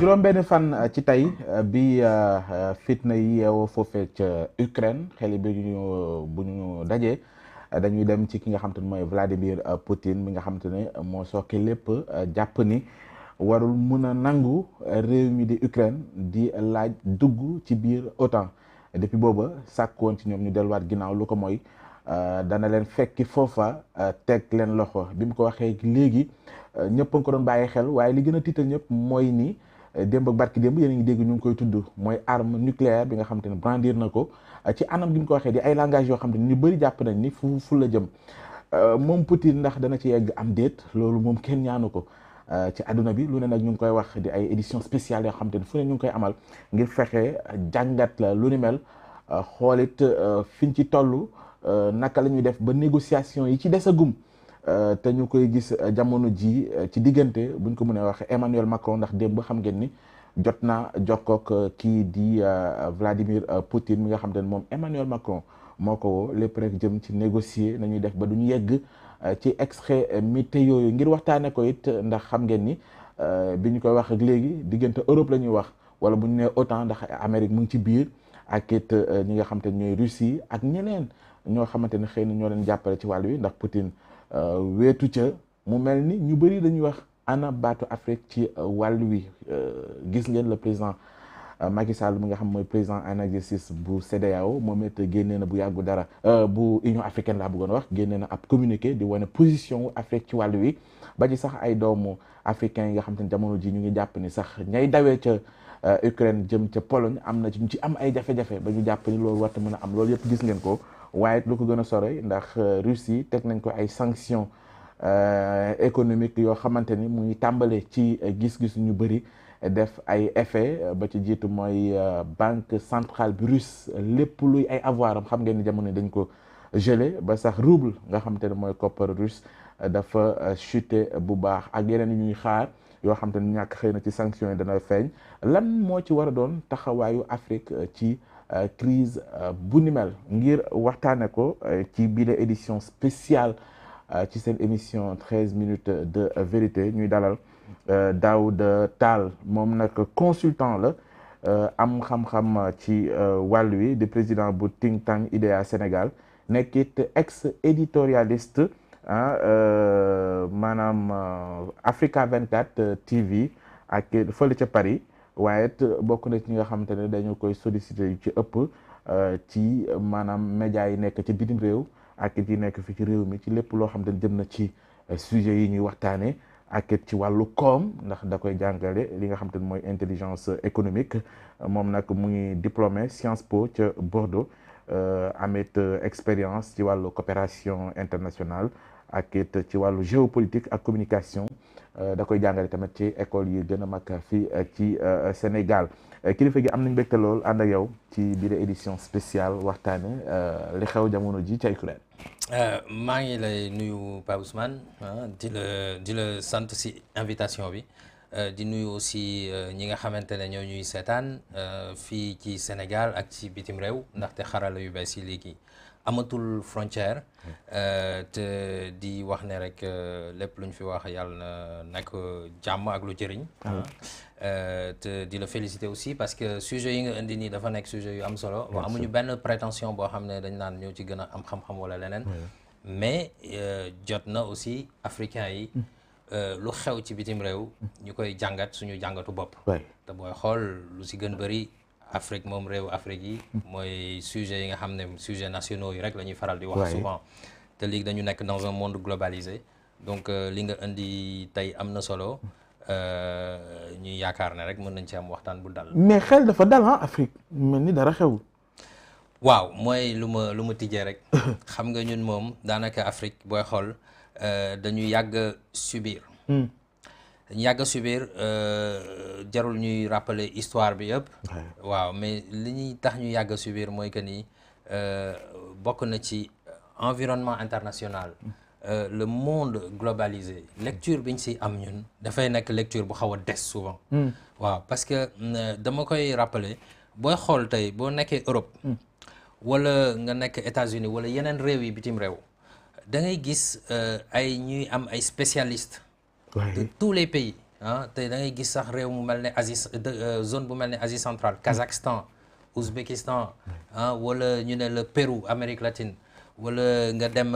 juróom-benn fan ci tey bi fitna yi yeewoo foofee ca Ukraine xel bi bu ñu dajee dañuy dem ci ki nga xam te ne mooy Vladimir Poutine mi nga xam te ne moo sooke lépp jàpp ni warul mun a nangu réew mi di Ukraine di laaj dugg ci biir OTAN depuis booba sàkk woon ci ñoom ñu delluwaat ginnaaw lu ko mooy dana leen fekki foofa teg leen loxo bi mu ko waxee léegi ñëpp a ko doon bàyyi xel waaye li gën a tiital ñëpp mooy ni démb ak barki démb yéen a ngi dégg ñu ngi koy tudd mooy arme nucléaire bi nga xam te ne brandir na ko ci anam gi mu ko waxee di ay langage yoo xam te ne ñu bëri jàpp nañ ni fu la jëm moom Poutine ndax dana ci yegg am déet loolu moom kenn ñaanu ko ci àdduna bi lu ne nag ñu ngi koy wax di ay édition spéciale yoo xam te ne fu ne ñu ngi koy amal ngir fexe jàngat la lu ni mel xoolit fiñ ci toll naka la ñuy def ba négociation yi ci desagum te ñu koy gis jamono ji ci diggante buñ ko mënee wax Emmanuel Macron ndax démb xam ngeen ni jot naa jokkook kii di Vladimir Poutine mi nga xam te ne moom Emmanuel Macron moo ko woo lépp rek jëm ci négocier nañuy def ba duñu yegg ci extrémité yooyu ngir waxtaane ko it ndax xam ngeen ni bi ñu koy wax ak léegi diggante Europe la ñuy wax wala bu ñu nee OTAN ndax Amérique mu ngi ci biir ak it ñi nga xam te ne ñooy Russie ak ñeneen ñoo xamante ne xëy na ñoo leen jàppale ci wàll wi ndax Poutine weetu ca mu mel ni ñu bëri dañuy wax ana baatu Afrique ci wàll wi gis ngeen le président Macky Sall mi nga xam mooy président en exercice bu CEDEAO moom it génnee na bu yàggu dara bu Union africaine laa bëggoon wax génnee na ab communiqué di wane position wu Afrique ci wàll wi ba ci sax ay doomu africains yi nga xam te ne jamono ji ñu ngi jàpp ni sax ñay dawee ca Ukraine jëm ca Pologne am na ci ñu ci am ay jafe-jafe ba ñu jàpp ni loolu warta mën a am loolu yëpp gis ngeen ko waaye lu ko gën a sore ndax Russie teg nañ ko ay sanctions économiques yoo xamante ni mu ngi tàmbale ci gis-gis ñu bëri def ay effet ba ci jiitu mooy banque centrale bi russe lépp luy ay avoir am xam ngeen ni jamono dañ ko gelé ba sax rouble nga xamante ne mooy koppar russe dafa chuté bu baax ak yeneen yu ñuy xaar yoo xamante ni ñàkk xëy na ci sanctions yi dana feeñ lan moo ci war a doon taxawaayu Afrique ci crise bu ni mel ngir waxtaane ko ci biir édition spéciale ci seen émission 13 minutes de vérité ñuy dalal Daouda Tall moom nag consultant la am xam-xam ci wàll wi di président bu think tank IDEA Sénégal nekkit ex éditorialiste maanaam Africa 24 TV ak fële ca Paris waaye it bokk na ci ñi nga xamante ne dañu koy solliciter yu ci ëpp ci maanaam médias yi nekk ci bitim réew ak it yi nekk fi ci réew mi ci lépp loo xam ne jëm na ci sujet yi ñuy waxtaanee ak it ci wàllu koom ndax da koy jàngale li nga xam te ne mooy intelligence économique moom nag mu ngi diplômé Sciences Po ca Bordeaux amit expérience ci wàllu coopération internationale ak it ci wàllu géopolitique ak communication da koy jàngale tamit ci école yi gën a mag fii ci Sénégal kilifa gi am nañ mbégte lool ànd ak yow ci biir édition spéciale waxtaane li xew jamono ji ca Ukraine. maa ngi lay nuyu Pape Ousmane di la sant si invitation bi di nuyu aussi ñi nga xamante ne ñoo ñuy seetaan fii ci Sénégal ak ci bitim réew ndaxte xarala yu bees yi léegi amatul frontière te di wax ne rek lépp lu ñu fi wax yàlla na nekk jàmm ak lu jëriñ te di la féliciter aussi parce que sujet yi nga indi nii dafa nekk sujet yu am solo amuñu benn prétention boo xam ne dañ naan ñoo ci gën a am xam-xam wala leneen mais jot na aussi africains yi lu xew ci bitim réew ñu koy jàngat suñu jàngatu bopp te booy xool lu si gën bëri Afrique moom réew Afrique yi mooy sujet yi nga xam ne sujet nationaux yi rek la ñuy faral di wax souvent te léegi dañu nekk dans un monde globalisé donc li nga indi tey am na solo ñuy yaakaar ne rek mën nañ ci am waxtaan bu dal mais xel dafa dal Afrique mel ni dara xewul waaw mooy lu ma tijjee rek xam nga ñun moom daanaka Afrique booy xool dañu yàgg subir dañu yàgg subir jarul ñuy rappeler histoire bi yëpp waaw mais li ñuy tax ñu yàgg subir mooy que ni bokk na ci environnement international le monde globalisé lecture bi ñu si am ñun dafay nekk lecture bu xaw a des souvent waaw parce que dama koy rappeler booy xool tey boo nekkee Europe wala nga nekk États-Unis wala yeneen réew yi bitim réew da ngay gis ay ñuy am ay spécialistes de tous les pays ah tey da ngay gis sax réew mu mel ne Asie zone bu mel ne Asie centrale Kazakhstan Ouzbékistan wala ñu ne le Pérou Amérique latine wala nga dem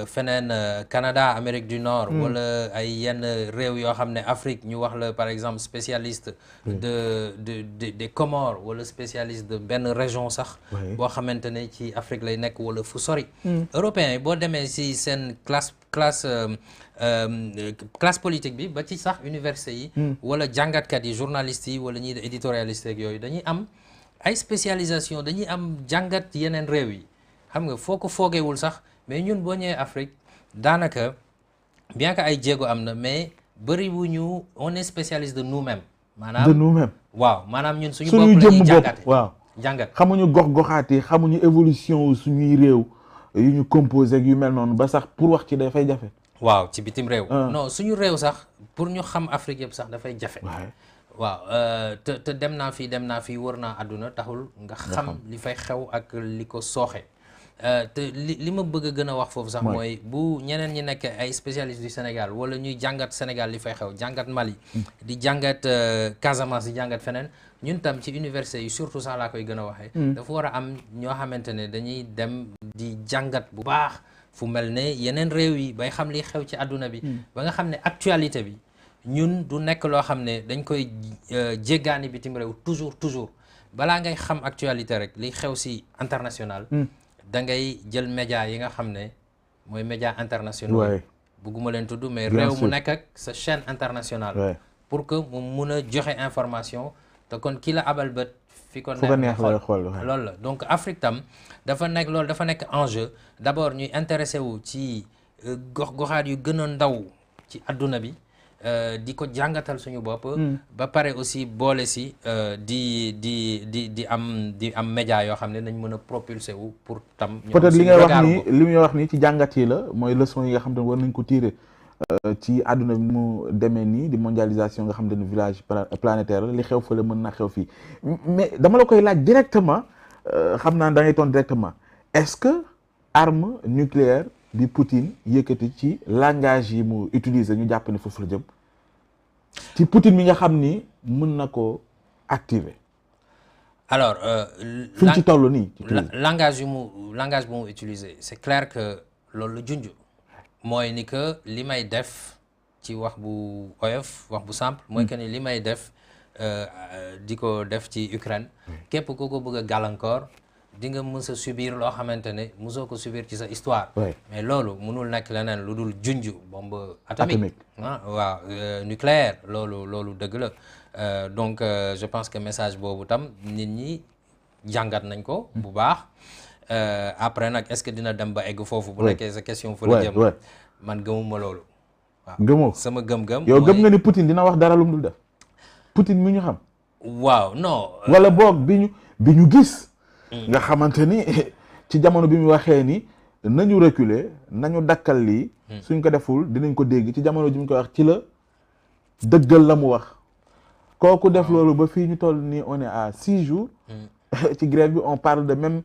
feneen Canada Amérique du Nord wala ay yenn réew yoo xam ne Afrique ñu wax la par exemple spécialiste des Comores wala spécialiste de benn région sax boo xamante ne ci Afrique lay nekk wala fu sori européens yi boo demee si seen classe politique bi ba ci sax université yi wala jàngatkat yi journalistes yi wala ñii de éditorialistes ak yooyu dañuy am ay spécialisation dañuy am jàngat yeneen réew yi xam nga foo ko foogeewul sax mais ñun boo ñëwee Afrique daanaka bien que ay jéego am na mais bëri wu ñu on est spécialiste de nous-mêmes maanaam de nous-mêmes waaw maanaam ñun suñu bopp la ñuy jàngate waaw jàngat xamuñu gox-goxaat yi xamuñu évolution suñuy réew yu ñu composé ak yu mel noonu ba sax pour wax ci dafay jafe waaw ci bitim réew non suñu réew sax pour ñu xam Afrique yëpp sax dafay jafe waaw te dem naa fii wër naa àdduna taxul nga xam li fay xew ak li ko sooxe te li ma bëgg a gën a wax foofu sax mooy bu ñeneen ñi nekk ay spécialistes du Sénégal wala ñuy jàngat Sénégal li fay xew jàngat Mali di jàngat Casamance di jàngat feneen ñun tam ci université yi surtout sax laa koy gën a waxee dafa war a am ñoo xamante ne dañuy dem di jàngat bu baax fu mel ne yeneen réew yi bay xam li xew ci àdduna bi ba nga xam ne actualité bi ñun du nekk loo xam ne dañ koy jéggaani bitim réew toujours balaa ngay xam actualité rek li xew si international da ngay jël média yi nga xam ne mooy média internationaux bugguma leen tudd mais réew mu nekk ak sa chaîne internationale pour que mu mun a joxe information te kon ki la abal bët fi ko neex xool loolu la donc Afrique tam dafa nekk enjeu d'abord ñuy intéressé wu ci gox-goxaat yu gën a ndaw ci adduna bi di ko jàngatal suñu bopp ba pare aussi boole si di am média yoo xam ne nañ mën a propulsé wu pour tam peut-être li ngay wax ni ci jàngat yi la mooy leçon yi nga xam ne war nañ ko tirer ci àdduna bi mu demee nii di mondialisation nga xam ne village planétaire la li xew fële mën na xew fii mais dama la koy laaj directement xam naa da ngay toon directement est-ce que arme nucléaire bi Poutine yëkkati ci langage yi mu utiliser ñu jàpp ne foofu la jëm ci Poutine mi nga xam ni mën na ko activer. alors fi mu ci toll nii. langage bu mu utiliser c'est clair que loolu la junj mooy ni que li may def ci wax bu oyof wax bu simple mooy que ni li may def di ko def ci Ukraine képp ku ko bëgg a gàllankoor di nga mës a subir loo xamante ne mosoo ko subir ci sa histoire mais loolu mënul nekk leneen lu dul junj bombe atomique waaw nucléaire loolu dëgg la donc je pense que message boobu tam nit ñi jàngat nañ ko bu baax après nag est-ce que dina dem ba egg foofu bu nekkee sa question fa la jëm man gëmuma loolu waaw gëmoo sama gëm-gëm yow gëm nga ni Poutine dina wax dara lu mu dul def Poutine mi ñu xam waaw non wala boog bi ñu gis nga xamante ni ci jamono bi mu waxee ni nañu reculer nañu dakkal lii suñ ko deful dinañ ko dégg ci jamono ji mu ko wax ci la dëggal la mu wax kooku def loolu ba fii ñu toll nii on est à 6 jours ci grève bi on parle de même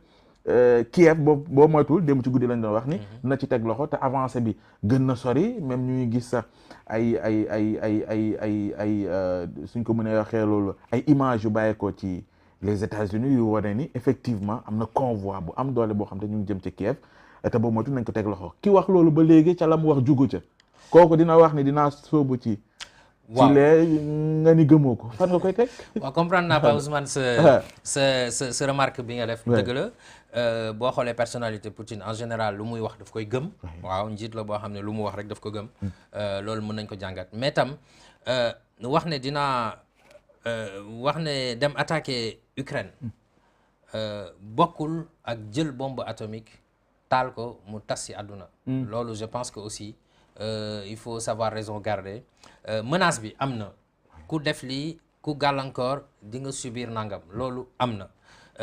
Kiev boo moytul démb ci guddi lañ doon wax ni na ci teg loxo te avancé bi gën na sori même ñuy gis sax ay suñ ko mënee waxee loolu ay images yu bàyyeekoo ci les États-Unis yu wane ni effectivement am na convoi bu am doole boo xam te ñu ngi jëm ci Kiev te boo moytul nañ ko teg loxo ki wax loolu ba léegi ca la mu wax jugu ca kooku dina wax ni dinaa sóobu ci lee nga ni gëmoo ko fan nga koy teg waaw comprendre naa pas Ousmane sa remarque bi nga def dëgg la boo xoolee personnalité Poutine en général lu muy wax daf koy gëm waaw njiit la boo xam ne lu mu wax rek daf ko gëm loolu mën nañ ko jàngat mais tam wax ne dem attaquer Ukraine bokkul ak jël bombe atomique taal ko mu tas ci àdduna loolu je pense que aussi il faut savoir raison garder menace bi am na ku def lii ku gàllankoor di nga subir nangam loolu am na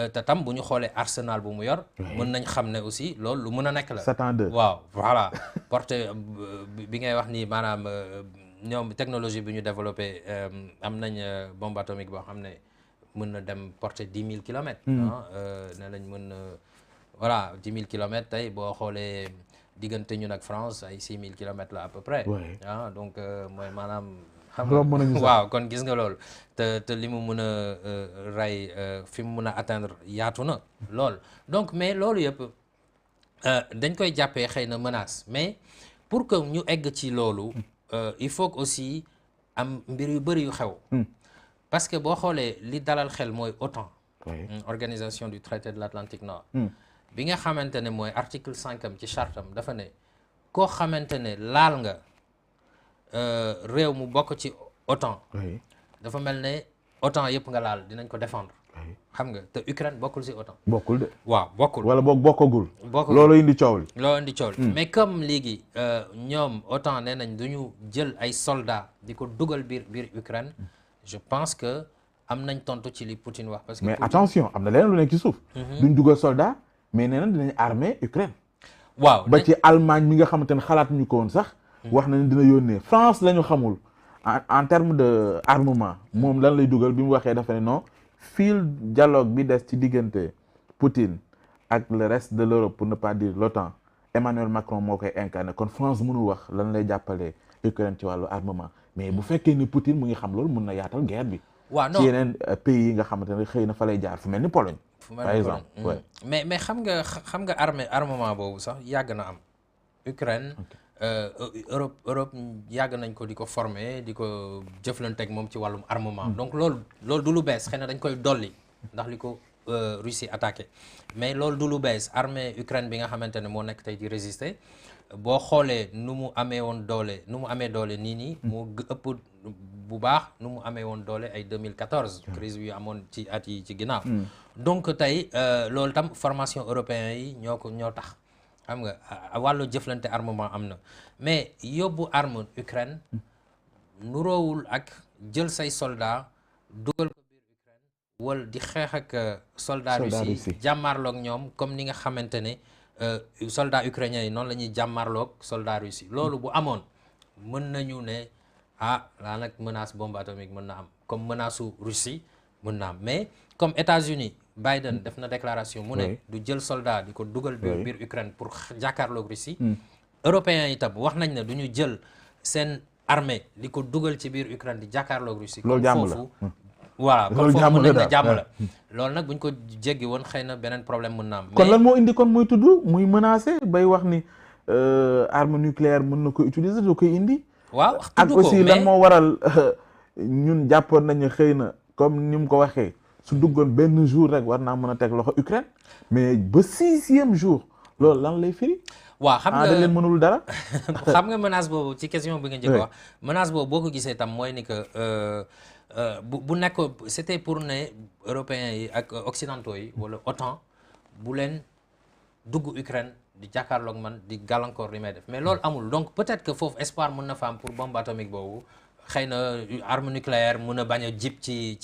te tam bu ñu xoolee arsenal bu mu yor mën nañ xam ne aussi loolu lu mën a nekk la waaw voilà portée bi ngay wax nii maanaam ñoom technologie bi ñu développé am nañ bombe atomique boo xam ne mën na dem portée 10 000 kilomètres ne lañ mën voilà 10 000 kilomètres tey boo xoolee diggante ñun ak France ay 6 000 kilomètres la à peu près donc mooy maanaam xam romb nañu nga sax. waaw kon gis nga loolu te li mu mën a rey fi mu mën a atteindre yaatu na lool donc mais loolu yëpp dañ koy jàppee xëy na menace mais pour que ñu egg ci loolu il faut que aussi am mbir yu bëri yu xew parce que boo xoolee li dalal xel mooy OTAN organisation du traité de l'Atlantique Nord bi nga xamante ne mooy article 5 am ci charte am dafa ne koo xamante ne laal nga réew mu bokk ci OTAN dafa mel ne OTAN yëpp nga laal dinañ ko défendre xam nga te Ukraine bokkul ci OTAN bokkul de waaw bokkul wala boog bokkagul loolu indi coow li mais comme léegi ñoom OTAN nee nañ duñu jël ay soldats di ko dugal biir Ukraine je pense que am nañ tontu ci li Poutine wax parce que mais attention am na leneen lu nekk ci suuf duñ dugal soldat mais nee na dinañ armer Ukraine waaw ba ci Allemagne mi nga xamante ne xalaat ñu ko woon sax wax nañ dina yónnee France la ñu xamul en terme de armement moom lan lay dugal bi mu waxee dafa ne non fil dialogue bi des ci diggante Poutine ak le reste de l'Europe pour ne pas dire l'OTAN Emmanuel Macron moo koy incarné kon France mënul wax lan lay jàppale Ukraine ci wàllu armement mais bu fekkee ni Poutine mu ngi xam loolu mun na yaatal guerre bi waaw non ci yeneen pays yi nga xamante ne xëy na fa lay jaar fu mel ni Pologne par exemple mais xam nga armement boobu sax yàgg na am Ukraine Europe yàgg nañ ko di ko former di ko jëflanteeg moom ci wàllum armement donc loolu du lu bees xëy na dañ koy dolli ndax li ko Russie attaqué mais loolu du lu bees armée Ukraine bi nga xamante ne moo nekk tey di résister boo xoolee nu mu amee doole nii moo ëpp bu baax nu mu amee woon doole ay 2014 crise yu amoon ci at yi ci ginnaaw donc tey loolu tam formation européen yi ñoo tax xam nga wàllu jëflante armement am na mais yóbbu arme Ukraine nuroowul ak jël say soldat dugal ko biir Ukraine wala di xeex ak soldat Russie jàmmaarloog ñoom comme ni nga xamante ne soldat ukrainien yi noonu la ñuy jàmmaarloog soldat Russie loolu bu amoon mën nañu ne laa nag menace bombe atomique mën na am comme menace su Russie mën na am mais comme États-Unis Biden def na déclaration mu ne du jël soldat di ko dugal biir Ukraine pour jàkkaarloog Russie européens yi tam wax nañ ne du ñu jël seen armée di ko dugal ci biir Ukraine di jàkkaarloog Russie kon foofu voilà kon foofu mën nañ na jàmm la loolu nag buñ ko jéggi woon xëy na beneen problème mën na am kon lan moo indi kon muy tudd muy menacé bay wax ni arme nucléaire mën na ko utiliser doo koy indi waaw ak aussi lan moo waral ñun jàppoon nañu xëy na comme ni mu ko waxee su duggoon benn jour rek war naa mën a teg loxo Ukraine mais ba 6e jour loolu lan lay firi waaw xam nga da leen mënul dara xam nga menace boobu ci question bi nga njëkk wax menace boobu boo ko gisee tam mooy ni que bu nekk c'était pour ne européens yi ak occidentaux yi wala OTAN bu leen dugg Ukraine di jàkkaarloog man di gàllankoor li may def mais loolu amul donc peut-être que foofu espoir mën na fa am pour bombe atomique boobu xëy na arme nucléaire mën a bañ a jib ci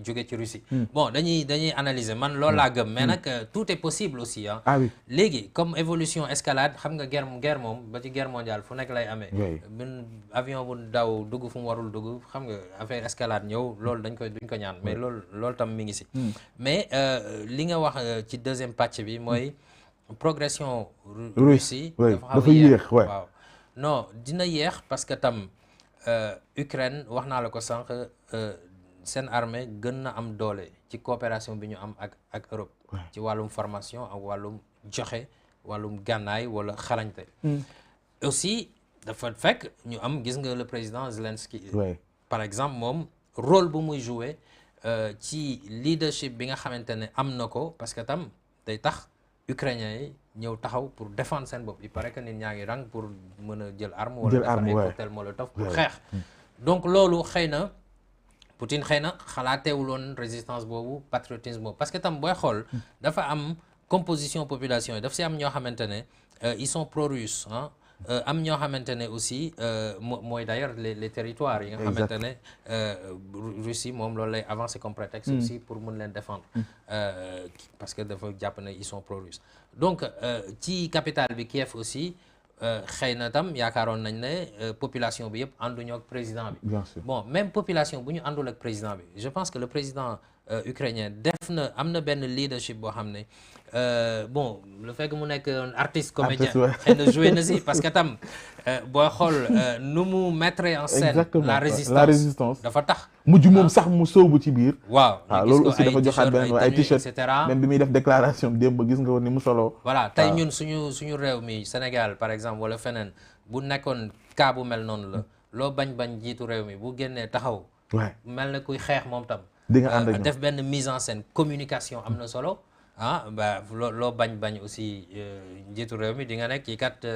jóge ci Russie bon dañuy analyser man loolu laa gëm mais nag tout est possible aussi oui léegi comme évolution escalade xam nga guerre moom ba ci guerre mondiale fu nekk lay amee bin avion bu daw dugg fu mu warul dugg xam nga affaire escalade ñëw loolu duñ ko ñaan mais loolu tam mi ngi si mais li nga wax ci deuxième pàcc bi mooy progression Russie dafa yéex waaw non dina yéex parce que tam Ukraine wax naa la ko sànq seen armée gën na am doole ci coopération bi ñu am ak Europe ci wàllum formation ak wàllum joxe wàllum gànnaay wala xarañte aussi dafa fekk ñu am gis nga le président Zelensky par exemple moom rôle bu muy jouer ci leadership bi nga xamante ne am na ko parce que tam day tax ukrainiens yi ñëw taxaw pour défendre seen bopp il paraît que nit ñaa ngi rang pour mën a jël arme wala defar ay cocktail molotov pour xeex donc loolu xëy na Poutine xëy na xalaatewuloon résistance boobu patriotisme boobu parce que tam booy xool dafa am composition population yi daf si am ñoo xamante ne ils sont pro-russes am ñoo xamante ne aussi mooy d'ailleurs les territoires yi nga xamante ne Russie moom loolu lay avancer comme prétexte aussi pour mën leen défendre parce que dafa jàpp ne ils sont pro-russes donc ci capitale bi Kiev aussi xëy na tam yaakaaroon nañ ne population bi yëpp ànduñoo ak président bi bon même population bu ñu àndul ak président bi je pense que le président ukrainien def na am na benn leadership boo xam ne bon le fait que mu nekk un artiste comédien xëy na joué na si parce que tam booy xool nu mu mettre en scène la résistance dafa tax mujj moom sax mu sóobu ci biir waaw loolu aussi dafa joxaat benn ay t-shirt et cetera même bi muy def déclaration démb gis nga woon ni mu solo voilà tey ñun suñu réew mi Sénégal par exemple wala feneen bu nekkoon cas bu mel noonu la loo bañ jiitu réew mi bu génnee taxaw mel na kuy xeex moom tam di nga ànd ak def benn mise en scène communication am na solo ba loo bañ aussi njiitu réew mi di nga nekk kii kat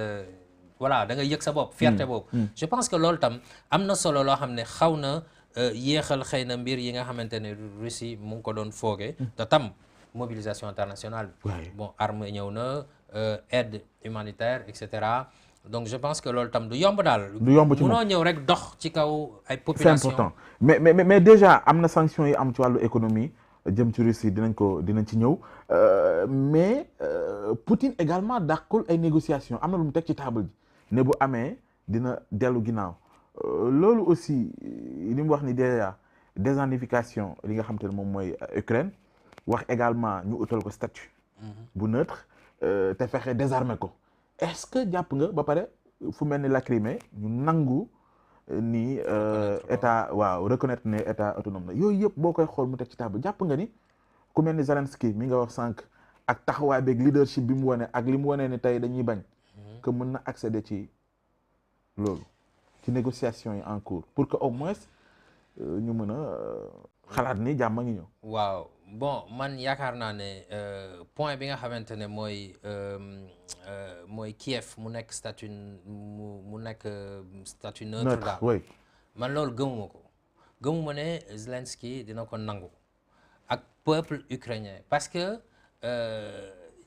voilà da nga yëg sa bopp fierté boobu je pense que loolu tam am na solo loo xam ne xaw na yéexal xëy na mbir yi nga xamante ne Russie mu ngi ko doon fooge te tam mobilisation internationale bon arme ñëw na aide humanitaire et cetera donc je pense que loolu tam du yomb daal du yomb ci munoo ñëw rek dox ci kaw ay population c'est important mais déjà am na sanction yi am ci wàllu économie jëm ci Russie dinañ ci ñëw mais Poutine également dàqul ay négociations am na lu mu teg ci table ji ne bu amee dina dellu ginnaaw loolu aussi li mu wax ni déjà désertification li nga xam te ne moom mooy Ukraine wax également ñu utal ko statut bu neutre te fexe désarmer ko est-ce que jàpp nga ba pare fu mel ni la Crimée ñu nangu ni état reconnaître ne état autonome la yooyu yëpp boo koy xool mu teg ci table jàpp nga ni ku mel ni Zelensky mi nga wax sànq ak taxawaay beeg leadership bi mu wane ak li mu wane ni tey dañuy bañ que mën na accéder ci loolu ci négociations yi en cours pour que au moins ñu mën a xalaat ni jàmm ngi ñëw. waaw bon man yaakaar naa ne point bi nga xamante ne mooy Kiev mu nekk statut mu nekk statut neutre daal oui man loolu gëmuma ne Zelensky dina ko nangu ak peuple ukrainien parce que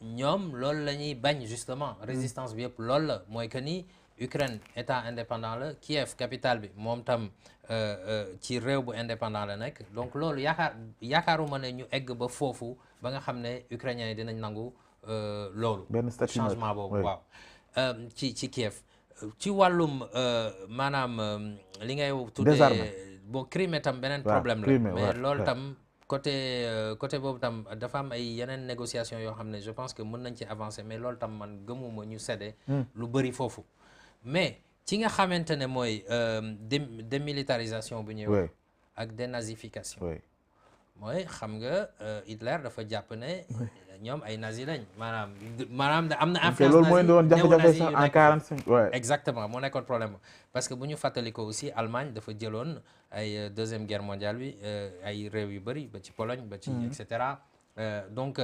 ñoom loolu la ñuy bañ justement résistance bi yëpp loolu la mooy que ni Ukraine état indépendant la Kiev capitale bi moom tam ci réew bu indépendant la nekk donc loolu yaakaaruma ne ñu egg ba foofu ba nga xam ne ukrainiens yi dinañ nangu loolu changement boobu waaw ci Kiev ci wàllum maanaam li ngay tuddee bon Crimée tam beneen problème la mais loolu tam côté boobu tam dafa am ay yeneen négociations yoo xam ne je pense que mën nañ ci avancer mais loolu tam man gëmuma ñu cédé lu bëri foofu mais ci nga xamante ne mooy démilitarisation bu ñuy wax ak dénazification mooy xam nga Hitler dafa jàpp ne ñoom ay nazi lañ maanaam am na influence loolu mooy doon jafe-jafe sax en 45 exactement moo nekkoon problème parce que bu ñu fàttali ko aussi Allemagne dafa jëloon ay deuxième guerre mondiale bi ay réew yu bëri ba ci Pologne ba ci et cetera donc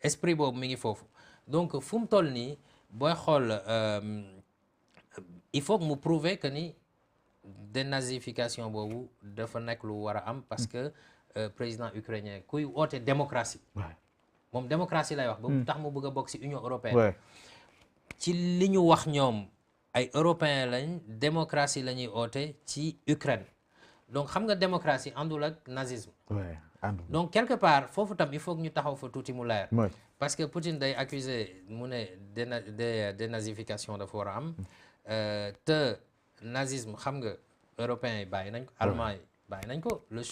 esprit boobu mi ngi foofu donc fu mu toll nii booy xool il faut que mu prouver que ni dénazification boobu dafa nekk lu war a am parce que président ukrainien kuy woote démocratie moom démocratie lay wax ba tax mu bëgg a bokk ci Union européenne ci li ñu wax ñoom ay européens lañ démocratie la ñuy oote ci Ukraine donc xam nga démocratie àndul ak nazisme donc quelque part foofu tam il faut que ñu taxaw fa tuuti mu leer parce que Poutine day accuser mu ne dénazification dafa war a am te nazisme xam nga européens yi bàyyi nañ ko allemand yi bàyyi nañ ko le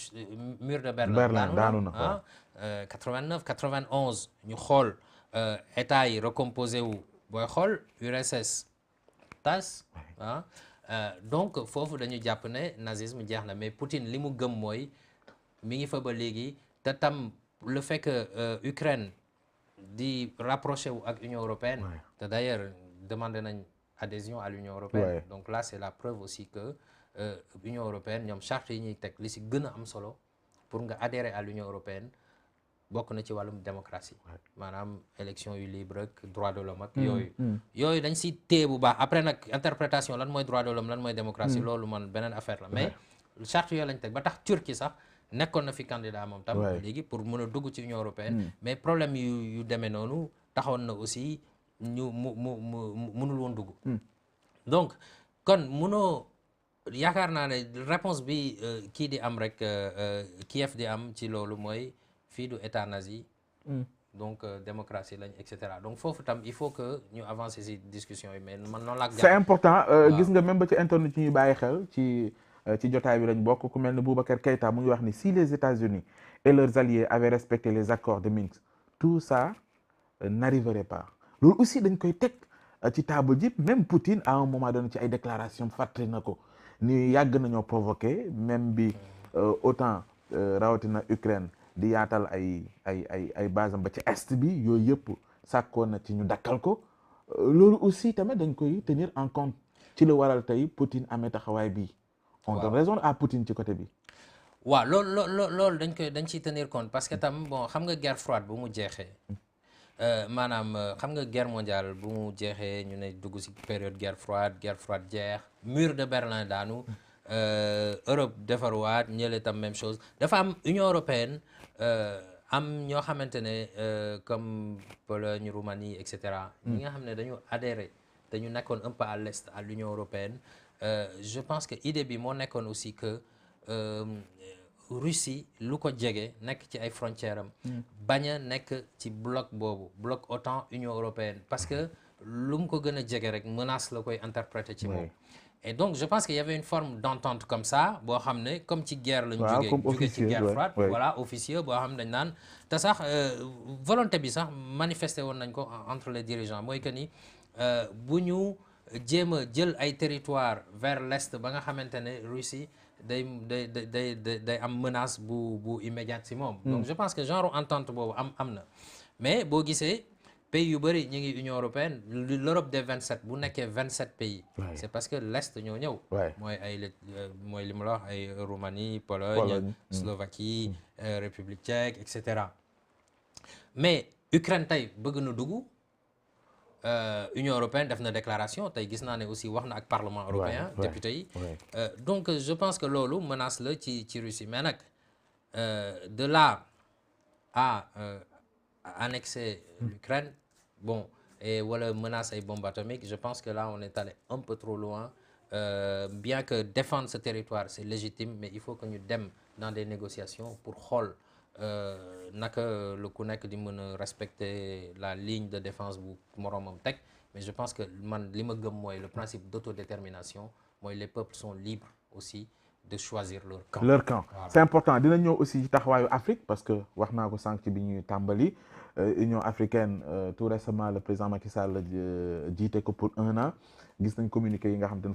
mur de Berlin daanu na 89 91 ñu xool état yi recomposé wu booy xool URSS tas donc foofu dañu jàpp ne nazisme jeex na mais Poutine li mu gëm mooy mi ngi fa ba léegi te tam le fait que Ukraine di rapproché wu ak Union européenne te d'ailleurs demandé nañ adhésion à l'Union européenne donc là c'est la preuve aussi que Union européenne ñoom charte yi ñuy teg li ci gën a am solo pour nga adhérer à l'Union européenne bokk na ci wàllum démocratie maanaam élection yu libre ak droit de l'homme ak yooyu dañ ci téye bu baax après nag interprétation lan mooy droit de l'homme lan mooy démocratie loolu man beneen affaire la mais charte yooyu lañ teg ba tax Turquie sax nekkoon na fi candidat moom tam léegi pour mën a dugg ci Union européenne mais problème yu demee noonu taxoon na aussi ñu mënul woon dugg donc kon mënoo yaakaar naa ne réponse bi kii di am rek Kiev di am ci loolu mooy fii du état nazi donc démocratie lañ et cetera donc foofu tam il faut que ñu avancer ci discussion yi mais man noonu laa c'est important gis nga même ba ci internet ñuy bàyyi xel ci ci jotaay bi lañ bokk ku mel ni Boubacar Keïta mu ngi wax ni si les États-Unis et leurs alliés avaient respecté les accords de Minsk tout ça n'arriverait pas loolu aussi dañ koy teg ci table ji même Poutine à un moment donné ci ay déclaration fàttali na ko ni yàgg nañoo provoqué même bi autant rawatina Ukraine di yaatal ay basam ba ci est bi yooyu yëpp sàkkoon na ci ñu dakkal ko loolu aussi tamit dañ koy tenir en compte ci la waral tey Poutine amee taxawaay bi on donne raison à Poutine ci côté bi waaw loolu dañ ciy tenir compte parce que tam bon xam nga guerre froide bu mu jeexee maanaam xam nga guerre mondiale bu mu jeexee ñu ne dugg ci période guerre froide jeex mur de Berlin daanu Europe defarwaat ñële tam même chose dafa am Union européenne am ñoo xamante ne comme Pologne Roumanie et cetera ñi nga xam ne dañu adhéré dañu nekkoon un peu à l'est à l'Union européenne je pense que idée bi moo nekkoon aussi que Russie lu ko jege nekk ci ay frontières am bañ a nekk ci bloc boobu bloc OTAN Union européenne parce que lu mu ko gën a jege rek menace la koy interpréter ci moom et donc je pense qu'il y avait une forme d'entente comme ça boo xam ne comme ci guerre lañu jóge ci guerre froide voilà officieux boo xam ne dañ naan te sax volonté bi sax manifesté woon nañ ko entre les dirigeants mooy que ni bu ñu jéem a jël ay territoire vers l'est ba nga xamante ne Russie day am menace bu immédiate ci moom donc je pense que genre entente boobu am na mais boo gisee pays yu bëri ñu ngi Union européenne l'Europe des 27 bu nekkee 27 pays c'est parce que l'est ñoo ñëw mooy li ma la wax ay Roumanie Pologne Slovaquie République tchèque et cetera mais Ukraine tey bëgg na dugg Union européenne def na déclaration tey gis naa ne aussi wax na ak Parlement européen député yi donc je pense que loolu menace la ci Russie mais nag de là à annexer l'Ukraine bon et wala menace ay bombes atomiques je pense que là on est allé un peu trop loin bien que défendre ce territoire c'est légitime mais il faut que ñu dem dans des négociations pour xool naka lu ku nekk di mën a respecter la ligne de défense bu moroomam teg mais je pense que man li ma gëm mooy le principe d'autodétermination mooy les peuples sont libres aussi de choisir leur camp. Voilà. C'est important dina ñëw aussi ci taxawaayu Afrique parce que wax naa ko sànq ci bi ñuy tàmbali Union africaine tout récemment le président Macky Sall jiite ko pour 1 an gis nañ communiqué yi nga xam te ne